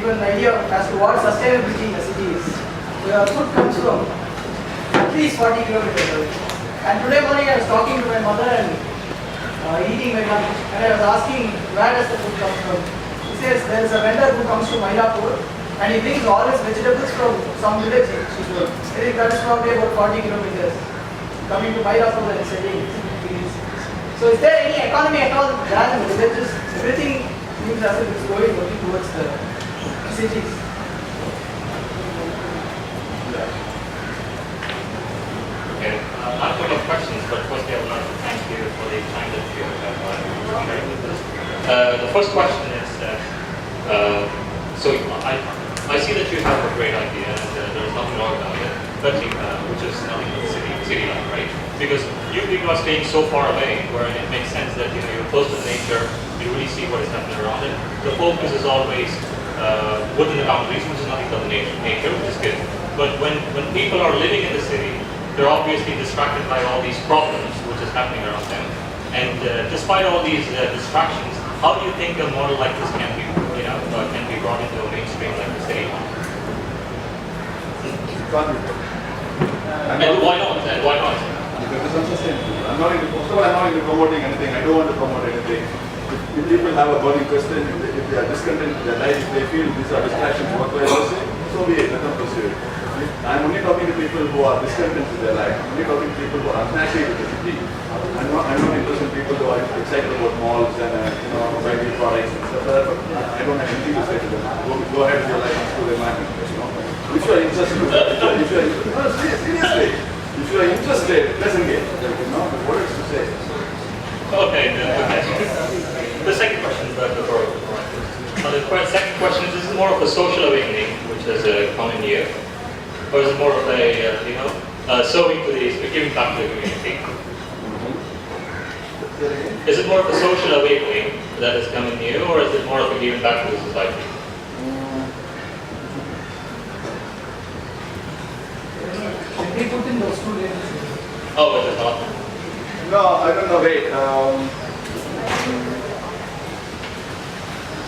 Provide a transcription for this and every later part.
people an idea as to what sustainability in the city is. The food comes from at least 40 kilometers away. And today morning I was talking to my mother and eating my lunch, and I was asking where does the food come from. He says there is a vendor who comes to Mylapore and he brings all his vegetables from some village. I think that is probably about 40 kilometers coming to Mylapore and selling. So is there any economy at all there in the villages? Everything seems as if it's going only towards the cities. Okay, I have a couple of questions, but firstly I would like to thank you for the time that you have shared with us. The first question is that, so I see that you have a great idea and there's nothing wrong about it, but which is nothing but city life, right? Because you people are staying so far away where it makes sense that you're close to nature, you really see what is happening around it. The focus is always within the boundaries, which is nothing but nature, which is good. But when people are living in the city, they're obviously distracted by all these problems which is happening around them. And despite all these distractions, how do you think a model like this can be, can be brought into a mainstream like the city? And why not? And why not? Because it's unsustainable. First of all, I'm not into promoting anything. I don't want to promote anything. If people have a burning question, if they are discontent with their life, if they feel these are distractions worthwhile pursuing, so be it. Let them pursue it. I'm only talking to people who are discontent with their life. I'm only talking to people who are unhappy with the city. I'm not interested in people who are excited about malls and buying new products and stuff like that. I don't have anything to say to them. Go ahead with your life and explore the environment. If you are interested, seriously, if you are interested, let's engage. What is to say? Okay. The second question is the second question is: this is more of a social awakening, which has come in here, or is it more of a serving to giving back to the community? Is it more of a social awakening that is coming here, or is it more of a giving back to the society? They put in those two labels. Oh, it is not. No, I don't know. Wait.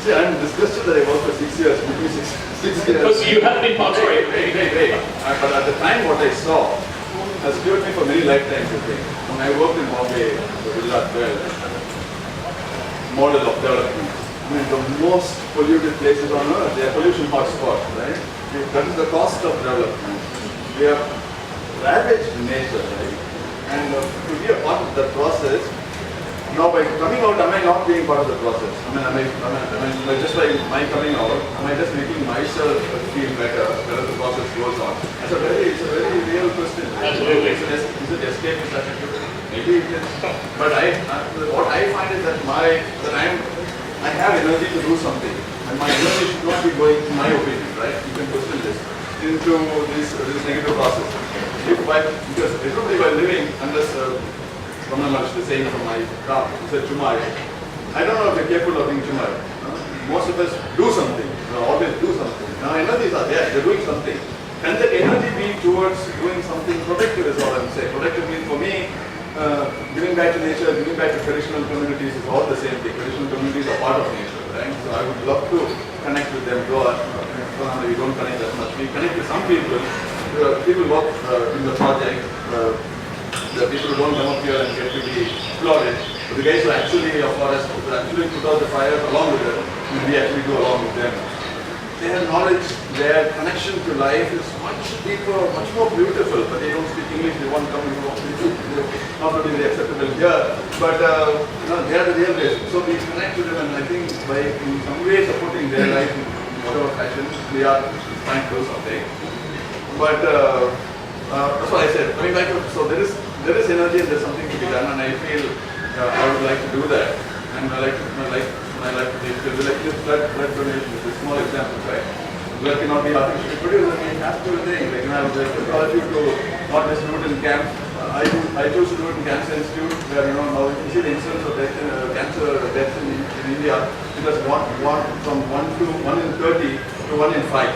See, I'm disgusted that I worked for 6 years. Between six years. Because you have been part of it. Wait. But at the time, what I saw has cured me for many lifetimes. I think. When I worked in Bombay, the Villa 12 model of development. I mean, the most polluted places on earth, they are pollution hotspots, right? That is the cost of development. We have ravaged nature, right? And to be a part of that process, now by coming out, am I not being part of the process? I mean, just by my coming out, am I just making myself feel better as the process goes on? It's a very real question. Absolutely. Is it escapist attitude? Maybe it is. But what I find is that I have energy to do something, and my energy should not be going, in my opinion, right? You can question this, into this negative process. Because everybody while living, unless Polamaa is saying from my car, he said Chumai. I don't know if you're capable of being Chumai. Most of us do something, always do something. Now energies are there, they're doing something. Can that energy be towards doing something productive is all I'm saying. Productive means for me, giving back to nature, giving back to traditional communities is all the same thing. Traditional communities are part of nature, right? So I would love to connect with them. Though we don't connect that much. We connect with some people. People work in the project. The people don't come up here and get to be applauded. But the guys who actually are forest, who actually put out the fire along with them, we actually go along with them. Their knowledge, their connection to life is much deeper, much more beautiful. But they don't speak English. They won't come into not only very acceptable here, but they are the real ways. So we connect to them, and I think by in some way supporting their life in whatever fashion, we are trying to do something. But that's what I said. Coming back to, so there is energy and there's something to be done, and I feel I would like to do that. And I like this blood donation is a small example, right? Blood cannot be artificially produced. I mean, it has to be a thing. Like, I would encourage you to not just do it in camp. I chose to do it in Cancer Institute, where now you see the incidence of cancer deaths in India. It has gone from 1 in 30 to 1 in 5.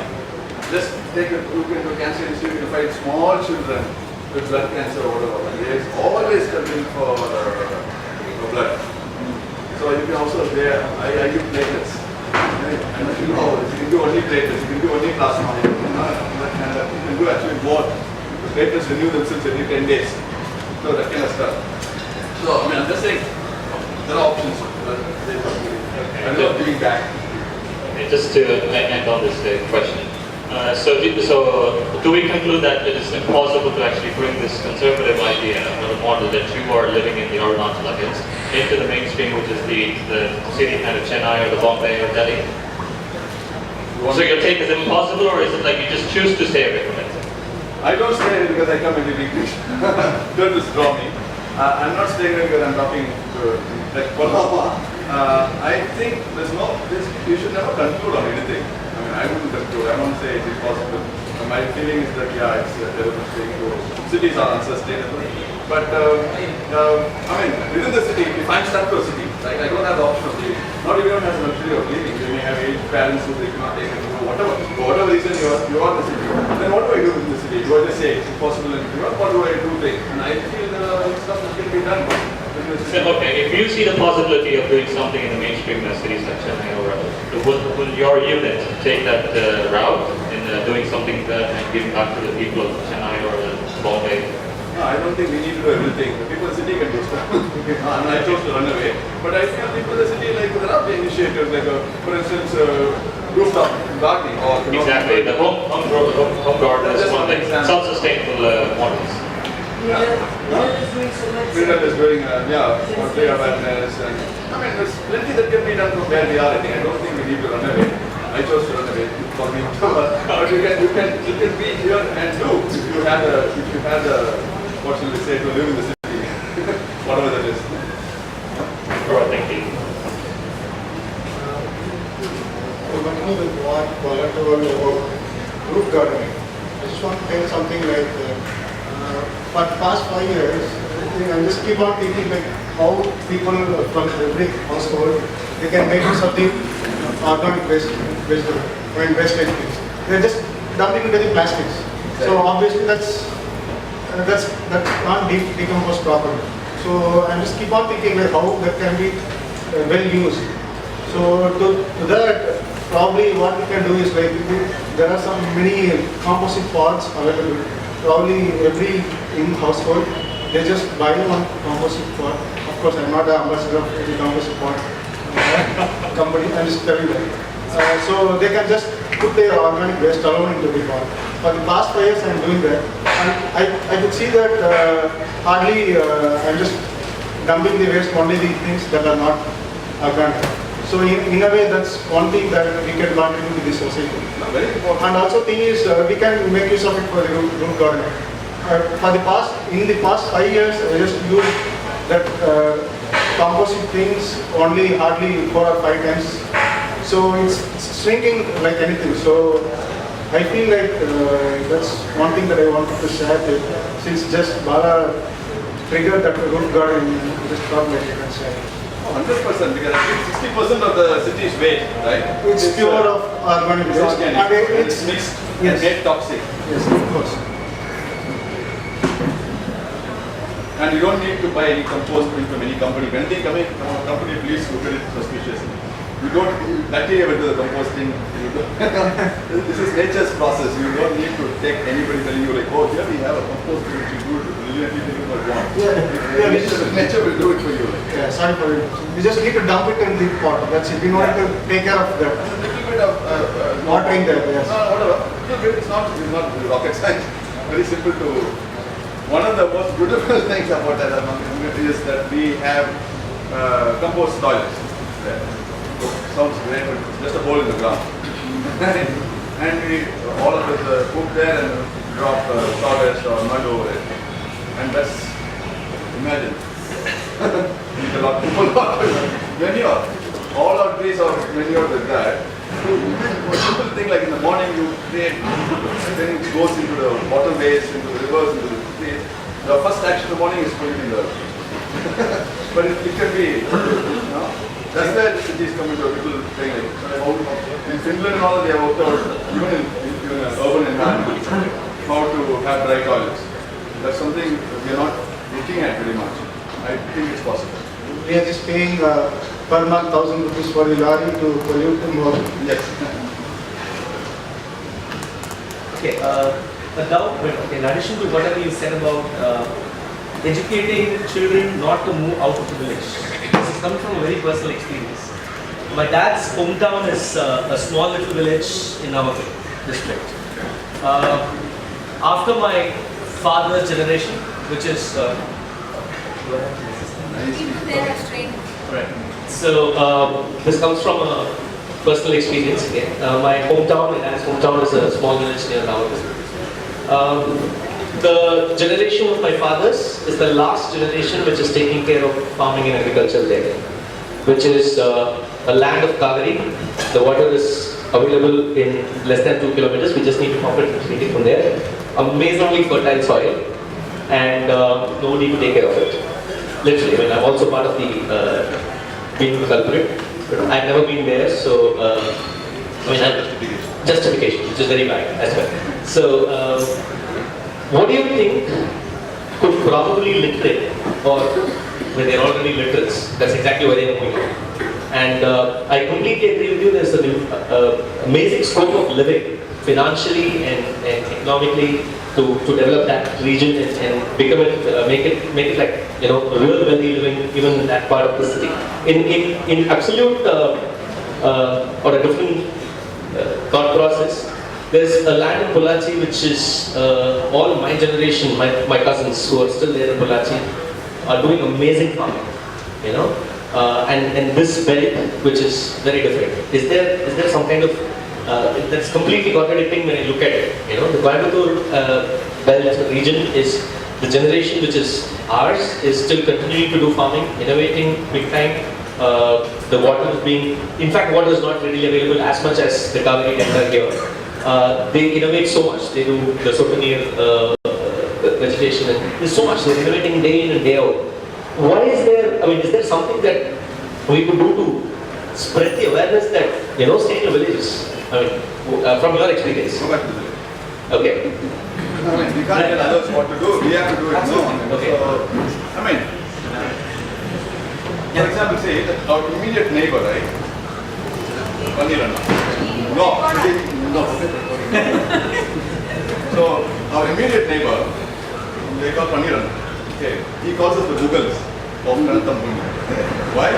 Just take a look into Cancer Institute, you find small children with blood cancer or whatever. There is always coming for blood. So you can also I give platelets. you know, you can do only greatness, you can do only plasma, you can do actually more. Greatness renew themselves every 10 days. So that kind of stuff. So, I mean, I'm just saying, there are options. I'm not giving back. Okay, just to end on this question. So do we conclude that it is impossible to actually bring this conservative idea or the model that you are living in the Arunachal Hills into the mainstream, which is the city kind of Chennai or the Bombay or Delhi? So your take is impossible, or is it like you just choose to stay away from it? I don't stay because I come every week. Don't draw me. I'm not staying because I'm talking to like Polamaa. I think you should never conclude on anything. I mean, I wouldn't conclude. I won't say it's impossible. My feeling is that it's a terrible thing. Cities are unsustainable. But I mean, within the city, if I'm stuck to a city, like I don't have the option of leaving. Not everyone has the luxury of leaving. They may have aged parents who they cannot take them to whatever. For whatever reason you are in the city. Then what do I do in the city? Do I just say it's impossible in New York, or do I do things? And I feel there are stuff that can be done. So, okay, if you see the possibility of doing something in the mainstream cities like Chennai or will your unit take that route in doing something and giving back to the people of Chennai or Bombay? No, I don't think we need to do everything. The people in the city can do stuff. And I chose to run away. But I feel people in the city, like, there are initiatives, like, for instance, rooftop gardening or... Exactly, the home garden is one of the self-sustainable models. Freedom is doing, play awareness, and I mean, there's plenty that can be done from where we are. I don't think we need to run away. I chose to run away. For me, but you can be here and do if you had what shall we say, to live in the city, whatever that is. Alright, thank you. Continuing with what Paula told about roof gardening, I just want to tell something like. For the past 5 years, I just keep on thinking like how people from every household they can make use of the organic waste things. They're just dumping into the plastics. So obviously that can't decompose properly. So I just keep on thinking like how that can be well used. So to that, probably what we can do is like there are some many composite pots available. Probably every household, they just buy one composite pot. Of course, I'm not an ambassador of any composite pot company, I'm just telling them. So they can just put their organic waste alone into the pot. For the past 5 years, I'm doing that. And I could see that hardly I'm just dumping the waste, only the things that are not organic. So in a way, that's one thing that we can contribute to the society. Very important. And also thing is, we can make use of it for the roof garden. In the past 5 years, I just used that composite things only hardly 4 or 5 times. So it's shrinking like anything. So I feel like that's one thing that I wanted to share. Since just Bala triggered that roof garden, just thought like I can share. 100%, because at least 60% of the city's waste, right? It's pure of organic waste. Organic. And It's mixed yes. and made toxic. Yes, of course. And you don't need to buy any compost from any company. If anything coming from a company, please look at it suspiciously. You don't, bacteria will do the composting. This is nature's process. You don't need to take anybody telling you like, oh, here we have a compost which is good, brilliantly taken for one. Nature will do it for you. Yeah, sorry for it. You just need to dump it in the pot. That's it. You don't need to take care of that. A little bit of watering there, yes. No, whatever. It's not rocket science. Very simple to. One of the most beautiful things about that is that we have compost toilets there. Sounds great, but it's just a hole in the ground. And we all of us cook there and drop sawdust or mud over it. And that's, imagine, a lot of manure. All our trees are manure with that. A simple thing like in the morning you create, then it goes into the waterways, into the rivers, into the trees. The first action in the morning is polluting the earth. But it can be, that's where the cities come into a little thing like, in Finland and all, they have worked out, even in an urban environment, how to have dry toilets. That's something we are not looking at very much. I think it's possible. We are just paying per per month 1,000 rupees for the lorry to pollute more. Yes. Okay, a doubt, but okay, in addition to whatever you said about educating children not to move out of the village, this is coming from a very personal experience. My dad's hometown is a small little village in our district. After my father's generation, which is right. So this comes from a personal experience again. My hometown, and hometown is a small village near Navakas. The generation of my fathers is the last generation which is taking care of farming and agriculture there, which is a land of Kaveri. The water is available in less than 2 kilometers. We just need to pump it and treat it from there. Amazingly fertile soil, and no need to take care of it. Literally, I mean, I'm also part of the being the culprit, but I've never been there, so I mean, justification, which is very bad as well. So, what do you think could probably literate, or when they're already literals, that's exactly where they're moving. And I completely agree with you, there's an amazing scope of living financially and economically to develop that region and become it, make it like, you know, a real wealthy living even in that part of the city. In absolute or a different thought process, there's a land in Pollachi which is all my generation, my cousins who are still there in Pollachi are doing amazing farming, you know. And this belt, which is very different. Is there some kind of that's completely contradicting when I look at it? You know, the Coimbatore belt region is the generation which is ours is still continuing to do farming, innovating big time. The water is being, in fact, water is not readily available as much as the Kaveri Delta here. They innovate so much. They do the souvenir vegetation, and there's so much. They're innovating day in and day out. Why is there, I mean, is there something that we could do to spread the awareness that, you know, stay in the villages? I mean, from your experience. Go back to the village. Okay. I mean, we can't tell others what to do, we have to do it. No. Okay. So, I mean, for example, say that our immediate neighbor, right? Panirana. No. So, our immediate neighbor, they call Panirana. Okay. He calls us the Mughals of Kanathampuni. Why?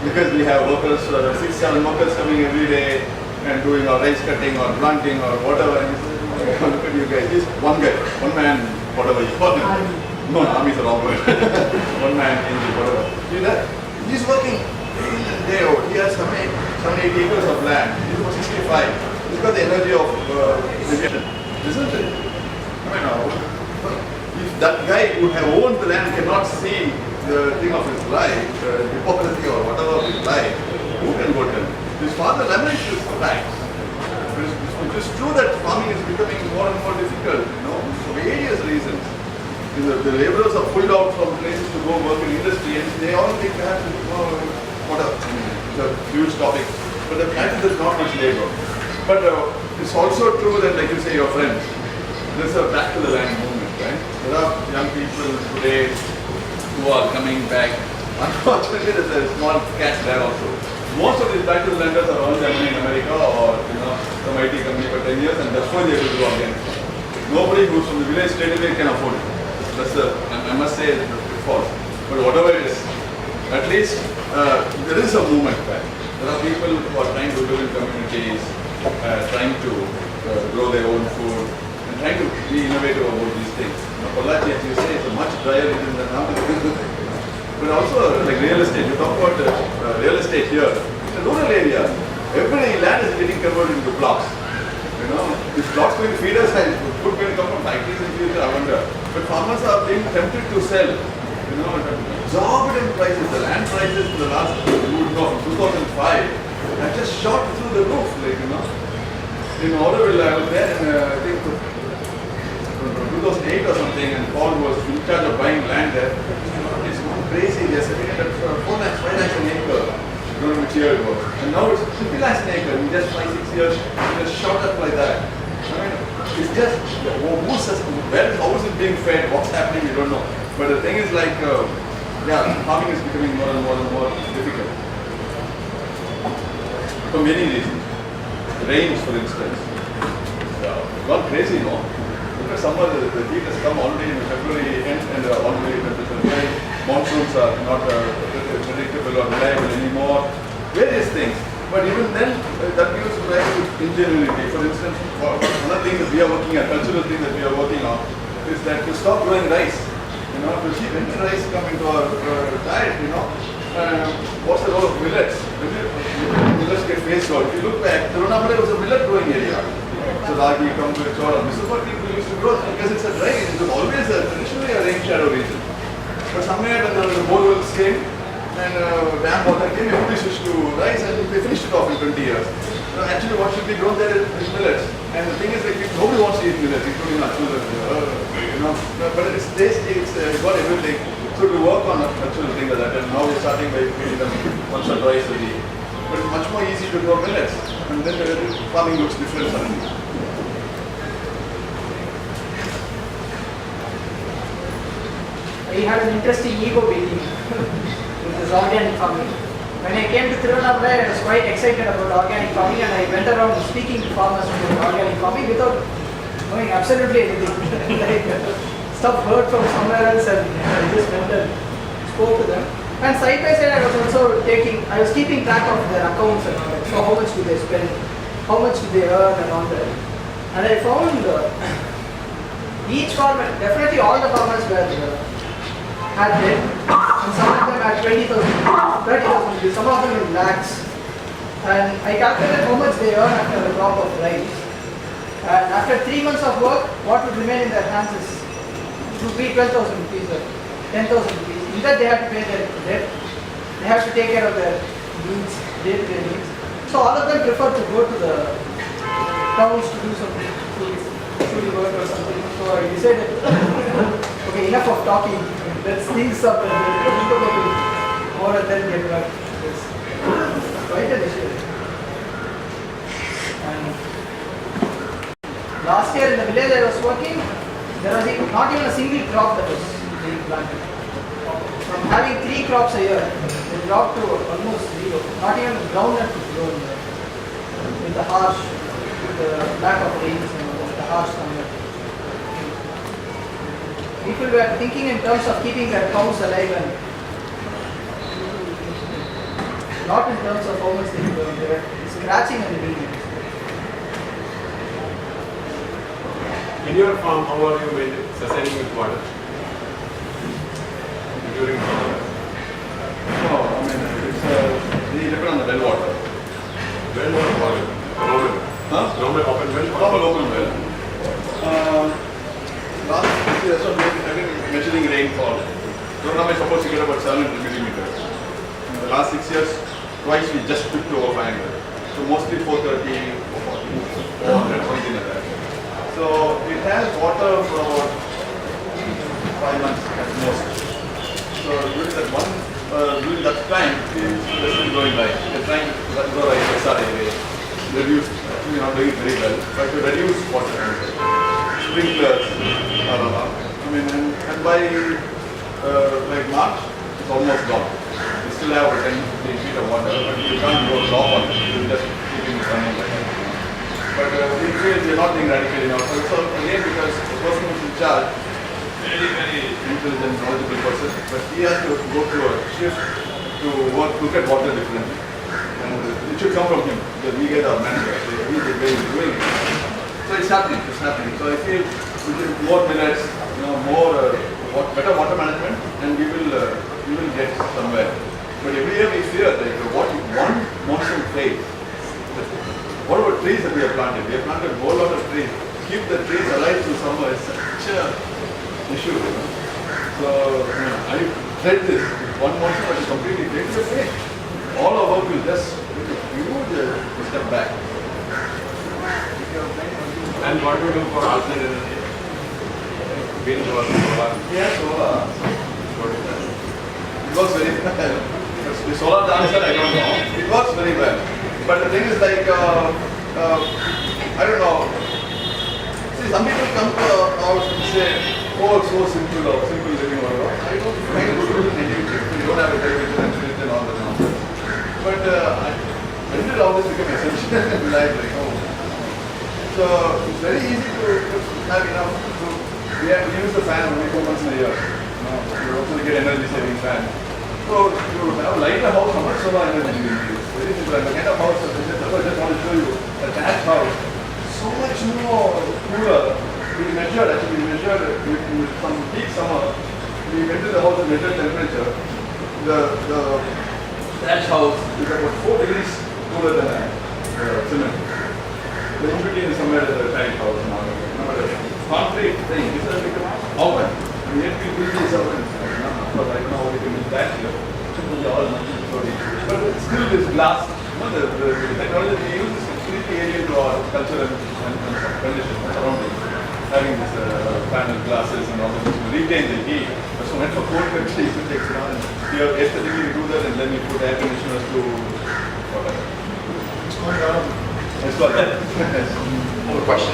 Because we have workers, 6-7 workers coming every day and doing our rice cutting or planting or whatever. And look at you guys. He's one guy, one man, whatever you call him. No, army is the wrong word. One man, whatever. See that? He's working day in and day out. He has some 8 acres of land. He's about 65. He's got the energy of vision, isn't it? I mean, if that guy who have owned the land cannot see the thing of his life, hypocrisy or whatever of his life, who can go tell him? His father laments his facts. It is true that farming is becoming more and more difficult, you know, for various reasons. The laborers are pulled out from places to go work in industry, and they all think perhaps, whatever. It's a huge topic. But the fact is there's not much labor. But it's also true that, like you say, your friends, there's a back to the land movement, right? There are young people today who are coming back. Unfortunately, there's a small catch there also. Most of these back to the landers are all Germany in America or, you know, some IT company for 10 years, and that's why they will do again. Nobody who's from the village straight away can afford it. That's I must say it's false. But whatever it is, at least there is a movement back. There are people who are trying to live in communities, trying to grow their own food, and trying to be innovative about these things. Pollachi, as you say, is a much drier region than Navakas. But also like real estate. You talk about real estate here. In the rural area, every land is getting converted into blocks. You know, if blocks going to feed us and food going to come from factories in the future, I wonder. But farmers are being tempted to sell. You know, exorbitant prices. The land prices for the last 2005 have just shot through the roof. Like, you know, in Oroville, I was there, and I think 2008 or something, and Paul was in charge of buying land there. It's gone crazy. They're selling it at 4 lakhs, 5 lakhs an acre. I don't know which year it was. And now it's 50 lakhs an acre. In just 5-6 years, it just shot up like that. I mean, it's just, how is it being fed? What's happening? We don't know. But the thing is like, yeah, farming is becoming more and more difficult. for many reasons. Rains, for instance, gone crazy, no? Look at summer, the heat has come already in February end and already monsoons are not predictable or reliable anymore. Various things. But even then, that gives rise to ingenuity. For instance, one of the things that we are working on, cultural thing that we are working on, is that to stop growing rice. You know, to see when rice come into our diet, you know, what's the role of millets? Millets get phased out. If you look back, Polamaa was a millet growing area. So ragi, kambu, chora. This is what people used to grow because it's a dry. It was always traditionally a rain shadow region. But somewhere when the borewells came and dam water came, everybody switched to rice and they finished it off in 20 years. So actually what should be grown there is millets. And the thing is like nobody wants to eat millets, including our children. You know, but it's tasty, it's got everything. So to work on a cultural thing like that, and now we're starting by feeding them once or twice a week. But it's much more easy to grow millets, and then the farming looks different suddenly. I had an interesting ego beating with this organic farming. When I came to Tirunelveli, I was quite excited about organic farming, and I went around speaking to farmers about organic farming without knowing absolutely anything. Like, stuff heard from somewhere else, and I just went and spoke to them. And side by side, I was also keeping track of their accounts and all that. So how much do they spend, how much do they earn, and all that. And I found each farmer, definitely all the farmers had debt, and some of them had 20,000, 30,000, some of them in lakhs. And I calculated how much they earn after the crop of rice. And after 3 months of work, what would remain in their hands is to be 12,000 rupees or 10,000 rupees. In that they have to pay their debt, they have to take care of their needs, day-to-day needs. So all of them prefer to go to the towns to do some food work or something. So I decided, okay, enough of talking, let's think up and think about it more and then get back. It's quite an issue. And last year in the village I was working, there was not even a single crop that was being planted. From having 3 crops a year, they dropped to almost 0. Not even groundnut was grown there. With the lack of rains and the harsh summer. People were thinking in terms of keeping their cows alive and not in terms of how much they were. They were scratching and living. In your farm, how are you sustaining with water? During summer? No, I mean, it's they depend on the well water. Well or water? Normal. Huh? Normal open well? Normal open well. Last year, so I've been measuring rainfall. Polamaa is supposed to get about 700 millimeters. In the last 6 years, twice we just dipped over 500. So mostly 430 or 40, 400, something like that. So it has water for about 5 months at most. So during that time, it's still growing rice. We're trying to grow rice SRA way. Reduce, we're not doing it very well, but to reduce water content. Sprinklers, I mean, and by like March, it's almost gone. We still have 10-15 feet of water, but you can't grow raw water. You're just keeping it running like that. But we feel we're not being radical enough. So again, because the person who's in charge, very intelligent, knowledgeable person, but he has to go through a shift to look at water differently. And it should come from him, because we get our manager, he's the way he's doing it. So it's happening. So I feel we need more millets, more better water management, and we will get somewhere. But every year we fear like what one monsoon fails. What about trees that we have planted? We have planted a whole lot of trees. Keep the trees alive through summer is such an issue. So I tried this. One monsoon that is completely fixed the way. All our work will just take a huge step back. And what do you do for alternate energy? Wind or solar? Yeah, solar. What is that? It works very well. The solar answer I don't know. It works very well. But the thing is like, I don't know. See, some people come to our house and say, oh, it's so simple living or whatever. I don't find it good in negative. You don't have a television and all the nonsense. But when did all this become essential in life? Like, oh. So it's very easy to have enough. We use the fan only 4 months in a year. You also get energy saving fan. So to have a lighter house, how much solar energy do you use? Very simple. And the kind of house, I just want to show you, a thatched house, so much more cooler. We measured in some peak summer, we went to the house and measured temperature. The thatched house is about 4 degrees cooler than cement. The in between is somewhere at the tile house. Concrete thing, this has become oven. And yet we build these ovens. But right now we can use that here. But still this glass, the technology we use is completely alien to our culture and conditions, surroundings. Having this panel glasses and all of this to retain the heat. So when for cold countries it takes on. Here aesthetically we do that and then we put air conditioners to whatever. It's called Arun. It's called that. More question.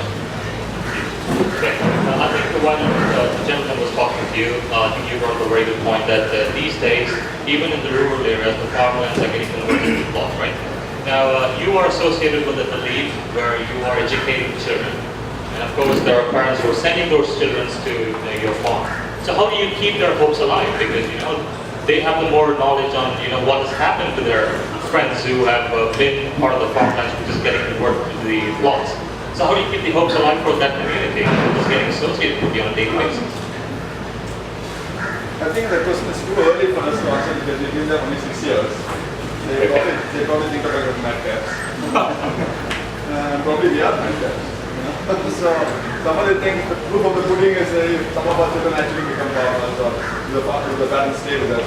Okay. I think when the gentleman was talking to you, I think you brought up a very good point that these days, even in the rural areas, the farmlands are getting converted to plots, right? Now, you are associated with a belief where you are educating children. And of course, there are parents who are sending those children to your farm. So how do you keep their hopes alive? Because, they have the more knowledge on, what has happened to their friends who have been part of the farmlands, which is getting converted to the plots. So how do you keep the hopes alive for that community who is getting associated with you on a daily basis? I think the question is too early for us to answer because we've been there only 6 years. They probably think about it as mad caps. Probably we are mad caps. So some of the things, the proof of the pudding is if some of our children actually become farmers or the parents stay with us.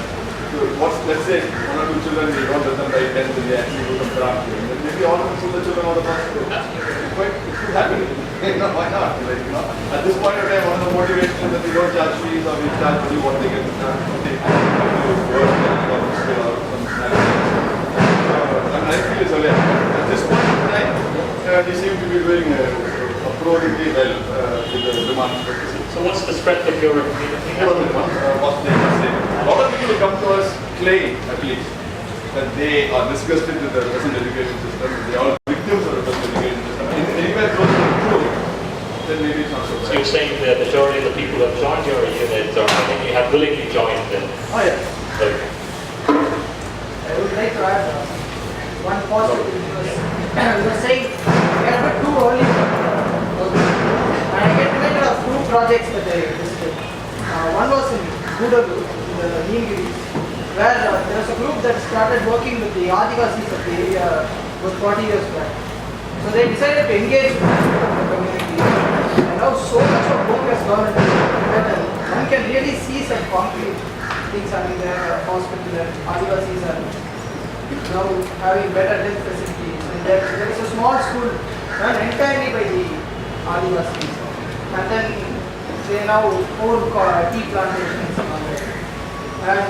So let's say 1 or 2 children, we don't let them by 10 and they actually do some craft. Maybe all of the children all the possible. It could happen. Why not? At this point of time, one of the motivations is that we don't charge fees or we charge only what they get to work or skill or some snacks. I feel it's early. At this point of time, we seem to be doing appropriately well with the demand. So what's the strength of your community? What they can say. A lot of people come to us claim, at least, that they are disgusted with the present education system. They are victims of the present education system. Anywhere close to the truth, then maybe it's not so bad. So you're saying the majority of the people who have joined your unit or you have willingly joined them? Oh yeah. Okay. I would like to add one positive because you were saying we are a bit too early. And I get related of 2 projects that I visited. One was in Gudalu, in the Nilgiris, where there was a group that started working with the Adivasis of the area about 40 years back. So they decided to engage with the community. And now so much of work has gone into it and one can really see some concrete things happening there, hospital and Adivasis are now having better health facilities. And there is a small school run entirely by the Adivasis. And then they now own tea plantations and all that. And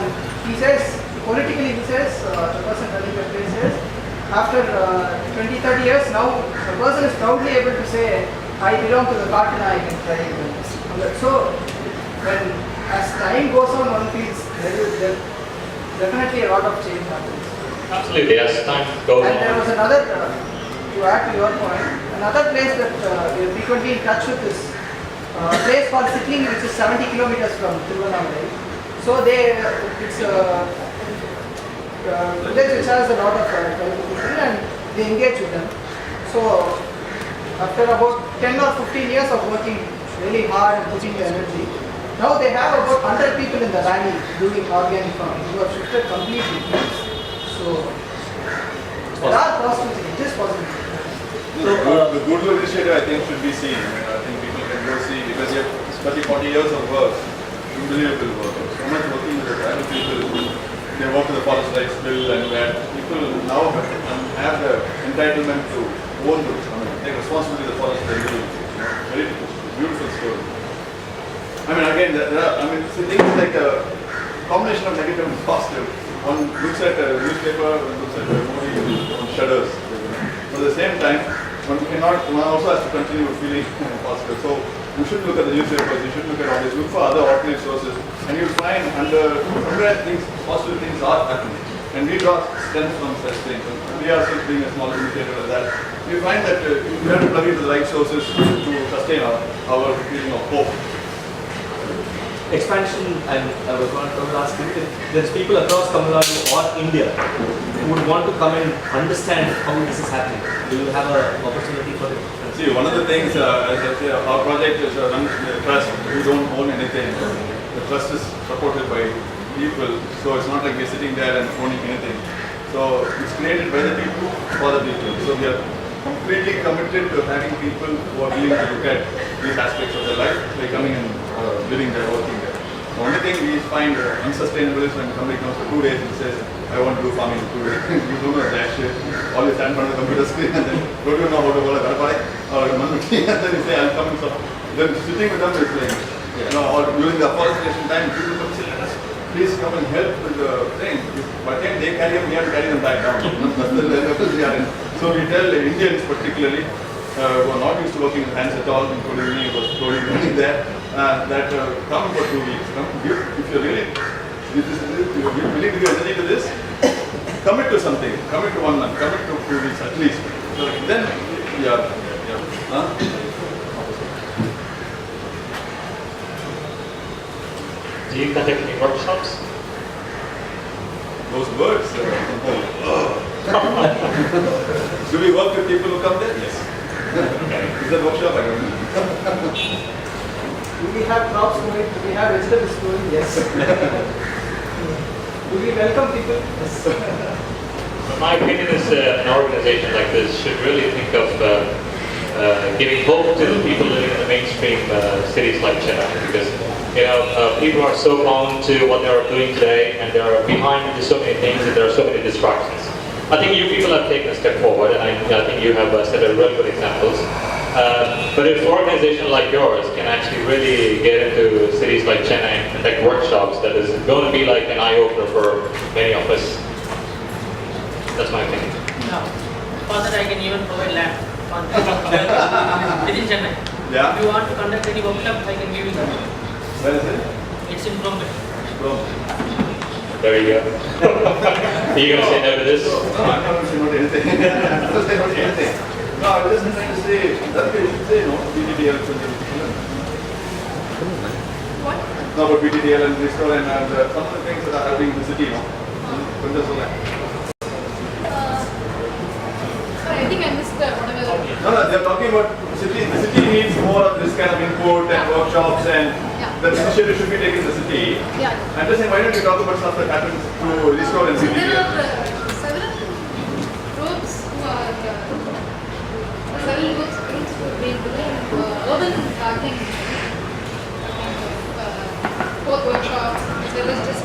he says, politically he says, the person running the place says, after 20-30 years now, the person is proudly able to say, I belong to the Kartanaik tribe. So, as time goes on, one feels there definitely a lot of change happens. Absolutely, as time goes on. And there was another, to add to your point, another place that we are frequently in touch with is a place called Sikling, which is 70 kilometers from Tiruvannamalai. So it's a village which has a lot of tribal people and they engage with them. So after about 10 or 15 years of working really hard and putting the energy, now they have about 100 people in the valley doing organic farming who have shifted completely. So there are positives, it is possible. The Goodwill initiative I think should be seen. I think people can go see because you have 30-40 years of work, unbelievable work. So much working with the tribal people. They work with the forest rights bill and where people now have the entitlement to own the, take responsibility of the forest regularly. Very beautiful story. Again, so things like a combination of negative and positive. One looks at a newspaper, one looks at a movie, one shudders. But at the same time, one also has to continue feeling positive. So you should look at the newspapers, you should look at all this, look for other alternative sources, and you'll find somewhere things, positive things are happening. And we draw strength from such things. And we we are still being a small initiative like that. We find that we have to plug into the right sources to sustain our feeling of hope. Expansion, and I was going to ask you, if there's people across Tamil Nadu or India who would want to come and understand how this is happening. Do you have an opportunity for it? See, one of the things, as I say, our project is run trust. We don't own anything. The trust is supported by people, so it's not like we're sitting there and owning anything. So it's created by the people for the people. So we are completely committed to having people who are willing to look at these aspects of their life by coming and living there, working there. The only thing we find unsustainable is when somebody comes for 2 days and says, I want to do farming in 2 days. You don't know that shit. All you stand in front of the computer screen and then don't you know how to hold a garpai or a manuki and then you say, I'll come and so. Then sitting with them is like, you know, or during the afforestation time, people come say, let us please come and help with the thing. But then they carry them, we have to carry them back down. That's the levels we are in. So we tell Indians particularly, who are not used to working with hands at all, including me, who was going there, that come for 2 weeks. Come, if you're really willing to give energy to this, commit to something. Commit to 1 month. Commit to 2 weeks at least. So then, yeah. Do you conduct any workshops? Those words. Do we work with people who come there? Yes. Is that workshop? I don't know. Do we have crops growing? Do we have vegetables growing? Yes. Do we welcome people? Yes. My opinion is an organization like this should really think of giving hope to the people living in the mainstream cities like Chennai, because people are so bound to what they are doing today, and they are behind into so many things, and there are so many distractions. I think you people have taken a step forward, and I think you have set a really good examples. But if an organization like yours can actually really get into cities like Chennai and conduct workshops, that is going to be like an eye-opener for many of us. That's my opinion. No. For that I can even provide land within Chennai. Yeah. If you want to conduct any workshop, I can give you that. Where is it? It's in Bombay. There you go. Are you going to say no to this? No, I'm not going to say no to anything. I'm not going to say no to anything. No, I'm just trying to say, that's why you should say no, BTDL. What? No, but BTDL and restore and some of the things that are happening in the city, no? Sorry, I think I missed whatever. No, they're talking about city. The city needs more of this kind of input and workshops, and the initiative should be taken in the city. Yeah. I'm just saying, why don't you talk about stuff that happens to restore and There BTDL? are several groups who are been doing urban gardening, both workshops as well as just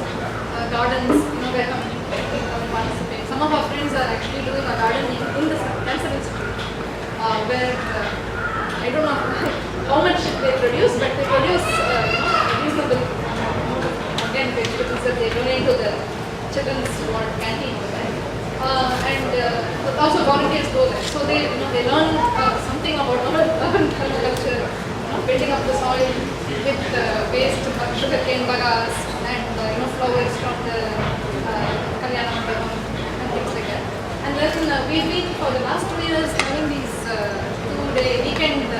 gardens, where community people come and participate. Some of our friends are actually doing a gardening in the Cancer Institute, where I don't know how much they produce, but they produce reasonable amount of again vegetables that they donate to the children's ward canteen. And also volunteers go there, so they learn something about urban culture, building up the soil with waste sugarcane bagas and flowers from the Kalyana Mandapam and things like that. And then we've been for the last 2 years having these 2-day weekend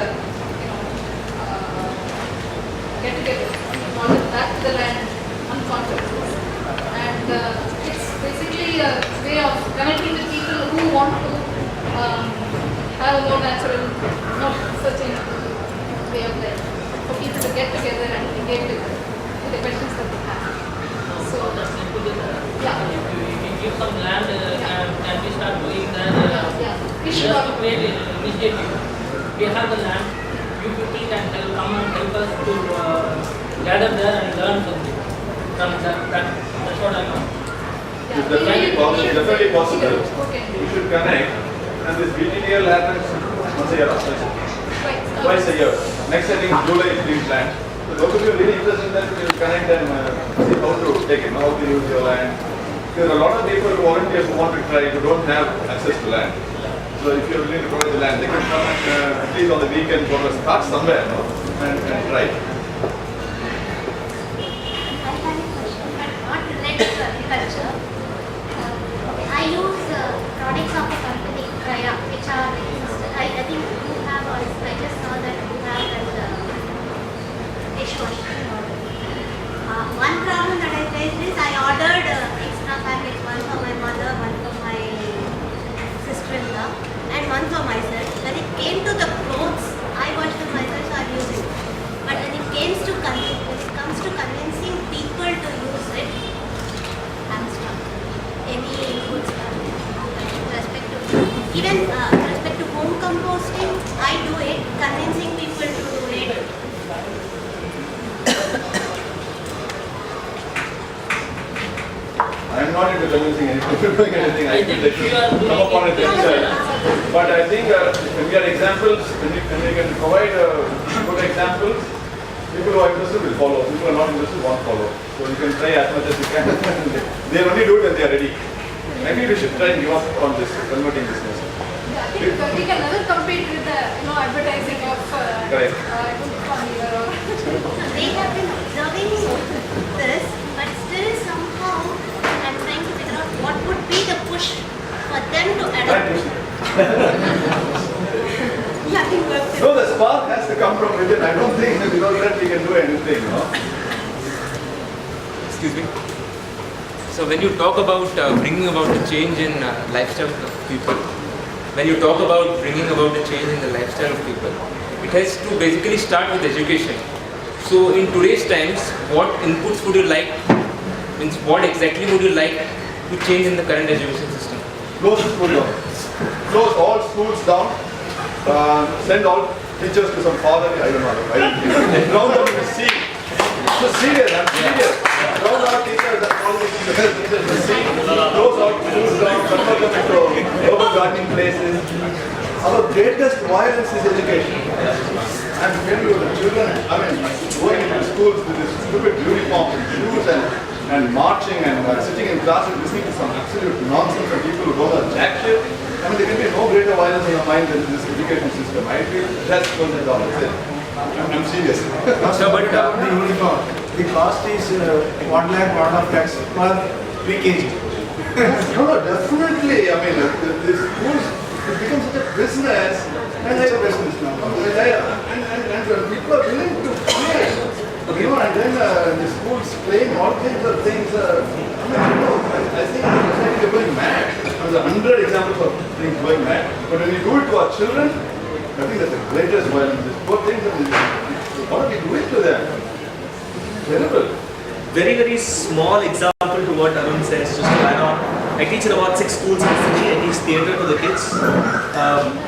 get together, call it back to the land conferences, and it's basically a way of connecting with people who want to have a more natural, not searching way of life, for people to get together and engage with the questions that they have. So that's included. Yeah. If you give some land and we start doing that, we we should have to create an initiative. We have the land, you people can come and help us to gather there and learn something from that. That's what I want. It's definitely possible. Okay. We should connect, and this BTDL happens once a year. Right. Twice a year. Next I think July is being planned. So those of you really interested in that, you will connect and see how to take it, how to use your land. There are a lot of people, volunteers who want to try, who don't have access to land. So if you're willing to provide the land, they can come and at least on the weekend or start somewhere and try. I have a question, but not related to agriculture. I use products of the company, which are I think you have, or I just saw that you have that dishwashing model. One problem that I faced is I ordered extra packets, one for my mother, one for my sister-in-law, and one for myself. When it came to the clothes, I washed them myself, so I'm using it. But when it comes to convincing people to use it, I'm stuck. Any inputs with respect to even with respect to home composting, I do it. Convincing people to do it. I am not into convincing anyone to doing anything. I think they should come upon it themselves. But I think when we are examples, when we can provide good examples, people who are interested will follow. People who are not interested won't follow. So you can try as much as you can. They only do it when they are ready. Maybe we should try and give up on this, converting this message. Yeah, I think we can never compete with the advertising of Correct. They have been observing this, but still somehow I'm trying to figure out what would be the push for them to adopt. Nothing works. No, the spark has to come from within. I don't think without that we can do anything. No? Excuse me. So when you talk about bringing about a change in lifestyle of people, when you talk about bringing about a change in the lifestyle of people, it has to basically start with education. So in today's times, what inputs would you like, means what exactly would you like to change in the current education system? Close the school down. Close all schools down. Send all teachers to some father, I don't know, and drown them in the sea. So serious, I'm serious. Drown our teachers and all these teachers in the sea. Close all schools down, convert them into urban gardening places. Our greatest violence is education. I'm telling you, the children, I mean, going into schools with this stupid uniform and shoes and marching and sitting in classes listening to some absolute nonsense from people who don't know jack shit. I mean, there can be no greater violence in your mind than this education system. I feel that's going to down. I'm serious. So, but the uniform, the cost is 1 lakh, 1.5 lakhs per pre-KG. No, definitely. I mean, the schools, it becomes such a business. And It's a business now. And people are willing to pay. You know, and then the schools claim all kinds of things. I mean, I think they're going mad. There's 100 examples of things going mad. But when you do it to our children, I think that's the greatest violence. These poor things, what are we doing to them? Terrible. Very, very small example to what Arun says, just to add on. I teach in about 6 schools in the city. I teach theatre to the kids.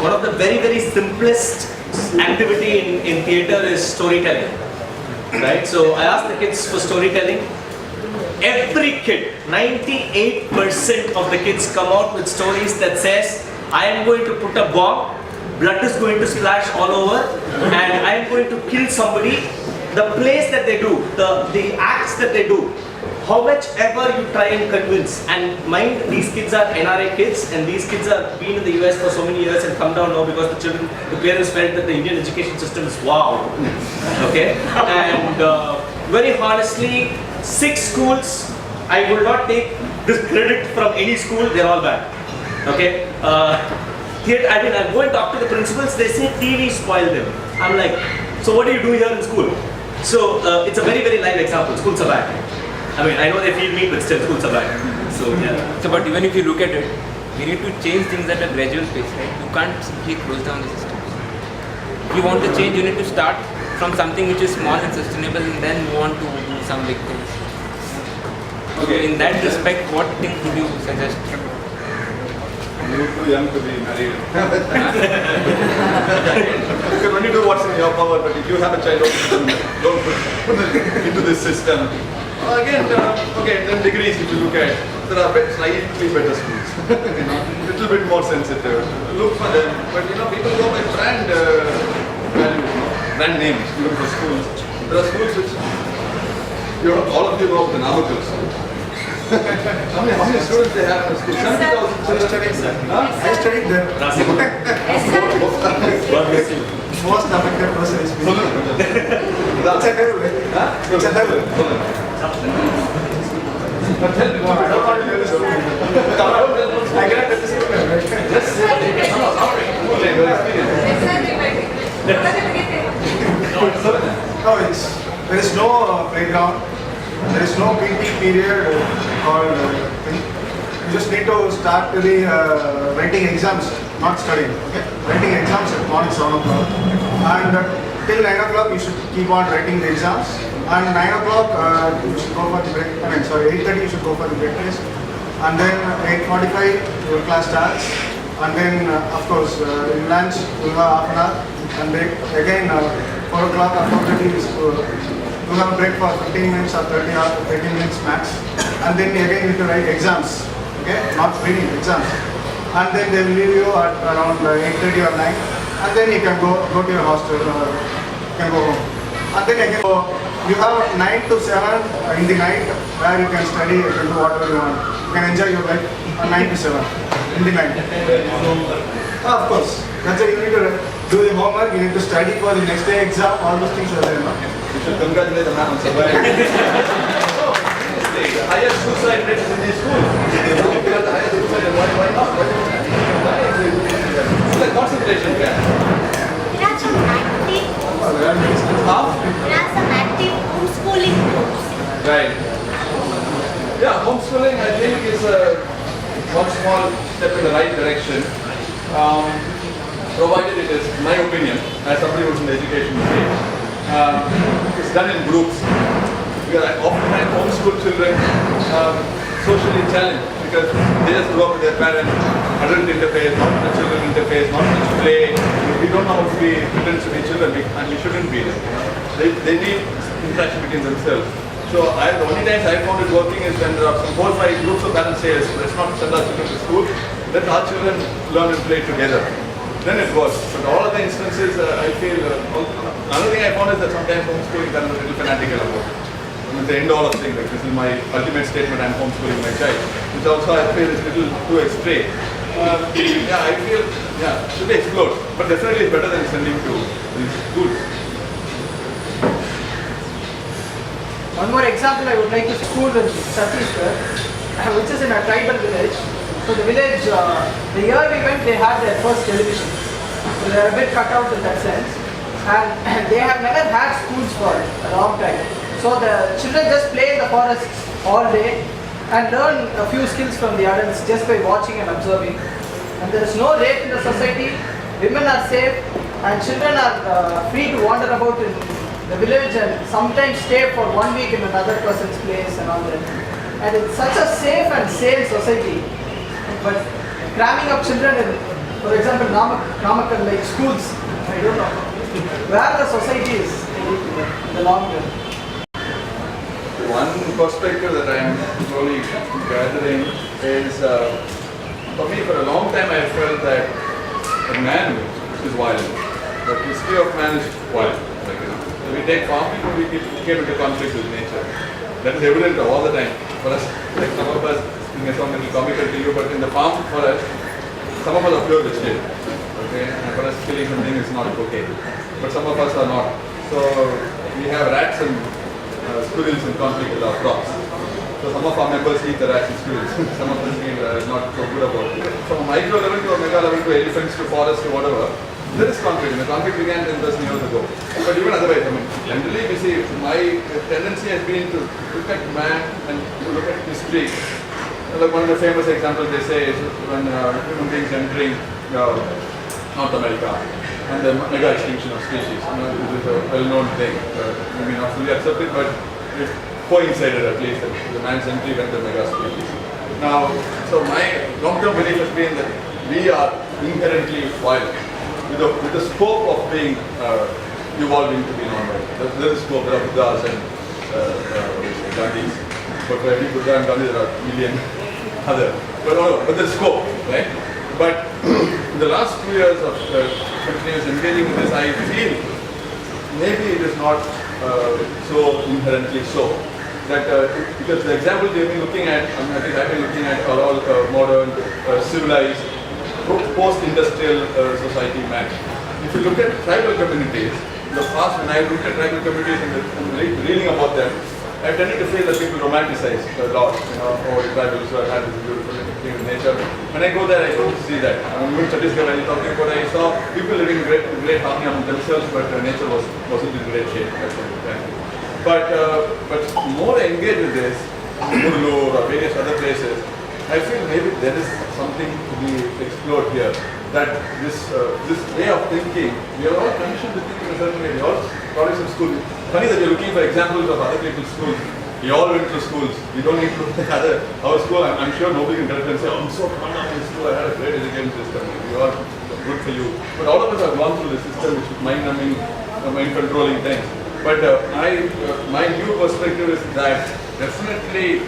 One of the very, very simplest activity in theatre is storytelling. Right? So I ask the kids for storytelling. Every kid, 98% of the kids come out with stories that says, I am going to put a bomb, blood is going to splash all over, and I am going to kill somebody. The plays that they do, the acts that they do, how much ever you try and convince, and mind, these kids are NRA kids, and these kids have been in the US for so many years and come down now because the parents felt that the Indian education system is wow. Okay? And very honestly, 6 schools, I will not take this credit from any school, they're all bad. Okay? I mean, I'm going to talk to the principals, they say TV spoiled them. I'm like, so what do you do here in school? So it's a very, very live example. Schools are bad. I mean, I know they feel mean, but still schools are bad. So yeah. So, but even if you look at it, we need to change things at a gradual pace, right? You can't simply close down the system. If you want to change, you need to start from something which is small and sustainable, and then move on to do some big things. Okay. In that respect, what things would you suggest? You're too young to be married. You can only do what's in your power, but if you have a child, don't put it into this system. Again, okay, then degrees, if you look at, there are slightly better schools. Little bit more sensitive. Look for them. But people go by brand values, brand names, even for schools. There are schools which, all of you know the Namakals. How many students they have in the school? 70,000 children. I studied there. God bless you. Most affected person is me. It's a hell. It's a hell. But tell me, I cannot participate. Yes, No, there is no playground, there is no PT period or thing. You just need to start the writing exams, not studying. Okay, writing exams at morning 7 o'clock, and till 9 o'clock you should keep on writing the exams. And 9 o'clock you should go for the break. 8:30 you should go for the breakfast, and then 8:45 your class starts. And then, of course, in lunch, you have half an hour, and then again 4 o'clock or 4:30 you have a break for 15 minutes or 30 or 30 minutes max. And then again you have to write exams, okay? Not reading, exams. And then they will leave you at around 8:30 or 9, and then you can go to your hostel or you can go home. And then again, you have 9 to 7 in the night where you can study, you can do whatever you want. You can enjoy your life from 9 to 7 in the night. Of course, that's why you need to do the homework, you need to study for the next day exam, all those things are there. No? You should congratulate the man on surviving. The highest suicide rate is in these schools. If you are the highest suicide rate, why not? It's like concentration camp. There are some active, there are some active homeschooling groups. Right. Yeah, homeschooling I think is one small step in the right direction. Provided it is, in my opinion, as somebody who's in the education stage, it's done in groups. Because I often find homeschool children socially challenged because they just grow up with their parents, adult interface, not the children interface, not much play. We don't know how to be children to be children, and we shouldn't be. They need interaction between themselves. So the only times I found it working is when there are some 4 or 5 groups of parents say, let's not send our children to school, let our children learn and play together. Then it works. But all other instances, I feel, another thing I found is that sometimes homeschooling is a little fanatical about it. It's the end all of things, like this is my ultimate statement, I'm homeschooling my child. Which also I feel is a little too extreme. Yeah, I feel, should be explored. But definitely better than sending to these schools. One more example I would like to school in Chhattisgarh, which is in a tribal village. So the village, the year we went, they had their first television. So they are a bit cut out in that sense. And they have never had schools for a long time. So the children just play in the forests all day and learn a few skills from the adults just by watching and observing. And there is no rape in the society, women are safe, and children are free to wander about in the village and sometimes stay for 1 week in another person's place and all that. And it's such a safe and sane society. But cramming up children in, for example, Namakkal, like schools, I don't know where the society is in the long run. One perspective that I am slowly gathering is, for me, for a long time I felt that a man is violent. The history of man is violent. Like, we take farm people, we came into conflict with nature. That is evident all the time. For us, like some of us, it may sound a little comical to you, but in the farm for us, some of us are pure vegetarian. Okay, and for us killing something is not okay. But some of us are not. So we have rats and squirrels in conflict with our crops. So some of our members eat the rats and squirrels. Some of us feel not so good about it. From a micro level to a mega level to elephants to forest to whatever, there is conflict. And the conflict began 10,000 years ago. But even otherwise, I mean, generally we see, my tendency has been to look at man and to look at history. Like one of the famous examples they say is when human beings entering North America and the mega extinction of species. This is a well-known thing. Maybe not fully accepted, but it coincided at least that the man's entry went to mega species. Now, so my long-term belief has been that we are inherently violent, with the scope of being evolving to be non-violent. There is scope. There are Buddhas and Gandhis. But for every Buddha and Gandhi, there are a million other. But there's scope, right? But in the last 2 years of continuous engaging with this, I feel maybe it is not so inherently so. That because the examples we've been looking at, I think I've been looking at are all modern, civilized, post-industrial society man. If you look at tribal communities, in the past when I looked at tribal communities and reading about them, I tended to feel that people romanticize a lot, the tribals who had this beautiful connecting with nature. When I go there, I don't see that. Even Chhattisgarh, when you're talking about, I saw people living in great harmony among themselves, but nature wasn't in great shape. But more I engage with this, Murlu or various other places, I feel maybe there is something to be explored here. That this way of thinking, we are all conditioned to think in a certain way. We all products of school. Funny that you're looking for examples of other people's schools. We all went to schools. We don't need to look at our school. I'm sure nobody can tell and say, I'm so proud of my school. I had a great education system. You are good for you. But all of us have gone through the system which is mind-numbing, mind-controlling things. But my new perspective is that definitely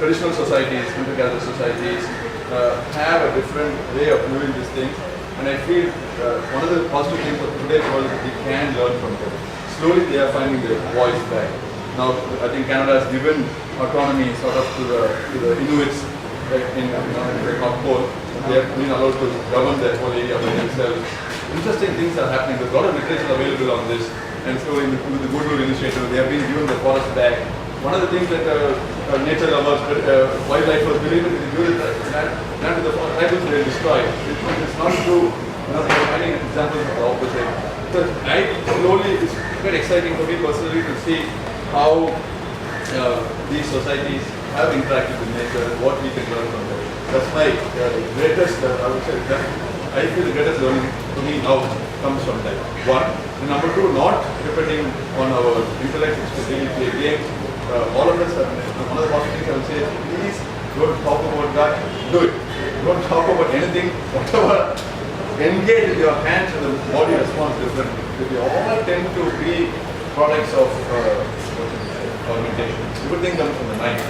traditional societies, hunter-gatherer societies, have a different way of doing these things, and I feel one of the positive things of today's world is we can learn from them. Slowly they are finding their voice back. Now I think Canada has given autonomy sort of to the Inuits in the North Pole. They have been allowed to govern their whole area by themselves. Interesting things are happening. There's a lot of literature available on this, and so with the Goodwood initiative, they have been given the forest back. One of the things that nature lovers, wildlife was believing is you land to the tribals they destroy. It's not true. They are finding examples of the opposite. So it's quite exciting for me personally to see how these societies have interacted with nature and what we can learn from them. That's my greatest, I would say, I feel the greatest learning to me now comes from that. One. And number two, not depending on our intellect, it's to really play games. All of us, one of the positive things I would say is, please don't talk about that, do it. Don't talk about anything, whatever. Engage with your hands and the body responds differently. We all tend to be products of augmentation. Everything comes from the mind.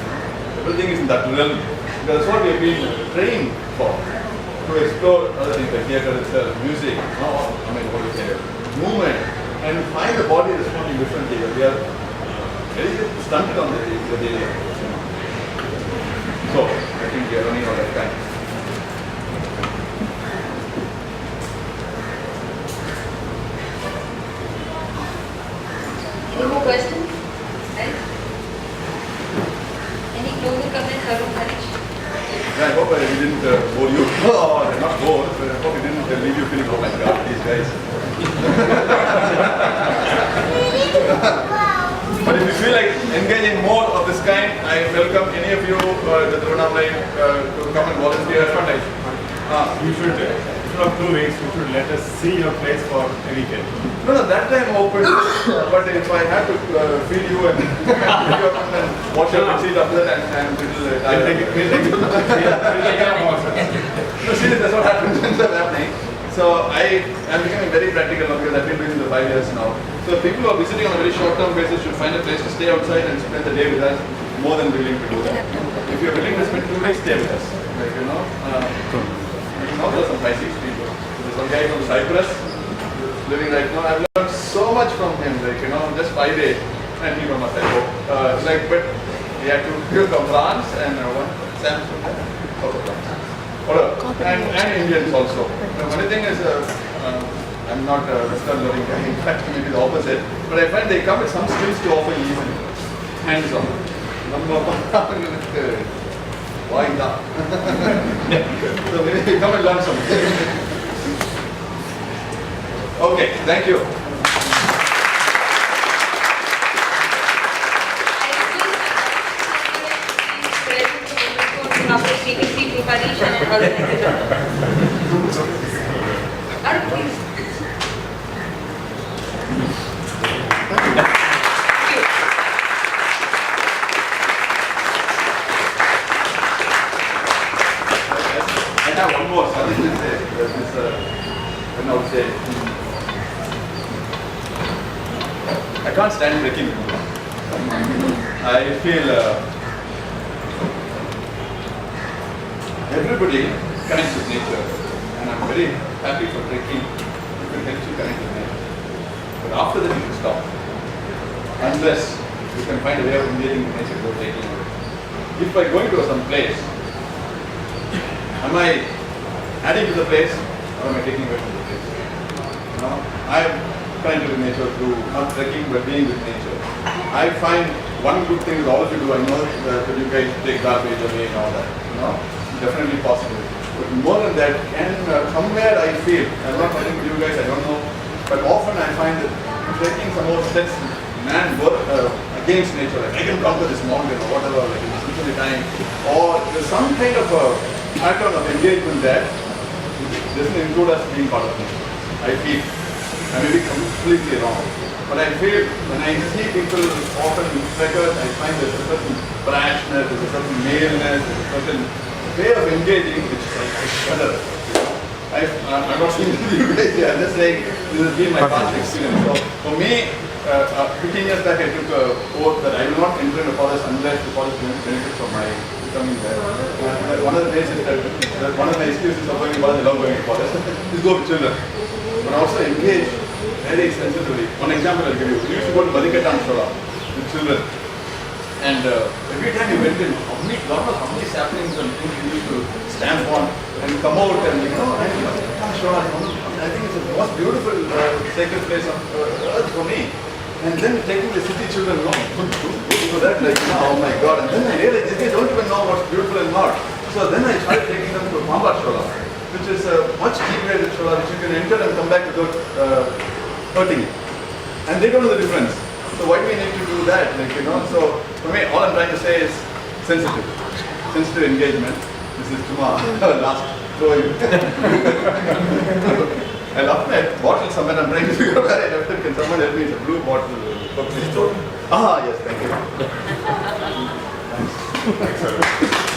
Everything is in that realm. That's what we have been trained for. To explore other things like theatre itself, music, what do you say, movement, and find the body responding differently. We are very stunted on the daily. So, I think we are running out of time. Any more questions? Right? Any closing comments, Arun, Harish? I hope I didn't bore you. Oh, they're not bored, but I hope I didn't leave you feeling, oh my God, these guys. But if you feel like engaging more of this kind, I welcome any of you to the Polamaa to come and volunteer. You should, instead of 2 weeks, you should let us see your place for a weekend. No, that time open. But if I had to feed you and pick you up and wash your seat after that, and we'll take it. No, seriously, that's what happens when that's happening. So I am becoming very practical now because I've been doing it for 5 years now. So people who are visiting on a very short-term basis should find a place to stay outside and spend the day with us. More than willing to do that. If you're willing to spend 2 days, stay with us. Like there's some 5-6 people. There's one guy from Cyprus living right now. I've learned so much from him. Just 5 days, and he from Morocco. But we had to go from France and one Sam from France. And Indians also. The funny thing is, I'm not a Western learning guy, in fact maybe the opposite, but I find they come with some skills to offer easily, hands-on. Why not? So maybe come and learn something. Okay, thank you. Arun, please. I have one more suggestion there. I would say, I can't stand trekking. I feel everybody connects with nature, and I'm very happy for trekking. It helps you connect with nature. But after that, you should stop. Unless you can find a way of engaging with nature without taking it. If by going to some place, am I adding to the place or am I taking away from the place? I am connected with nature through not trekking but being with nature. I find one good thing is all of you do. I know that you guys take garbage away and all that. Definitely possible. But more than that, and somewhere I feel, I'm not telling you guys, I don't know, but often I find that taking some more steps, man, work against nature. Like I can conquer this mountain or whatever, like in some time, or there's some kind of a pattern of engagement that doesn't include us being part of nature. I feel. I may be completely wrong. But I feel when I see people often trekkers, I find there's a certain brashness, there's a certain maleness, there's a certain way of engaging which I shudder. I'm not saying to you guys here, I'm just saying this has been my past experience. So for me, 15 years back I took a oath that I will not enter in the forest unless the forest benefits from my becoming there. One of the ways is that one of my excuses of going to forest, I love going to forest, is go with children. But also engage very sensitively. One example I'll give you. We used to go to Badikatan Shola with children. And every time we went in, how many saplings and things we used to stamp on and come out and Badikatan Shola, I think it's the most beautiful sacred place on earth for me. And then taking the city children along, so that like, oh my God. And then I realized they don't even know what's beautiful and not. So then I started taking them to Polamaa Shola, which is a much deep-graded shola which you can enter and come back without hurting it. And they don't know the difference. So why do we need to do that? So for me, all I'm trying to say is sensitive engagement. This is Tuma, last throwing. I left my bottle somewhere. I'm trying to figure out where I left it. Can someone help me? It's a blue bottle. Yes, thank you. Thanks. Thanks, sir.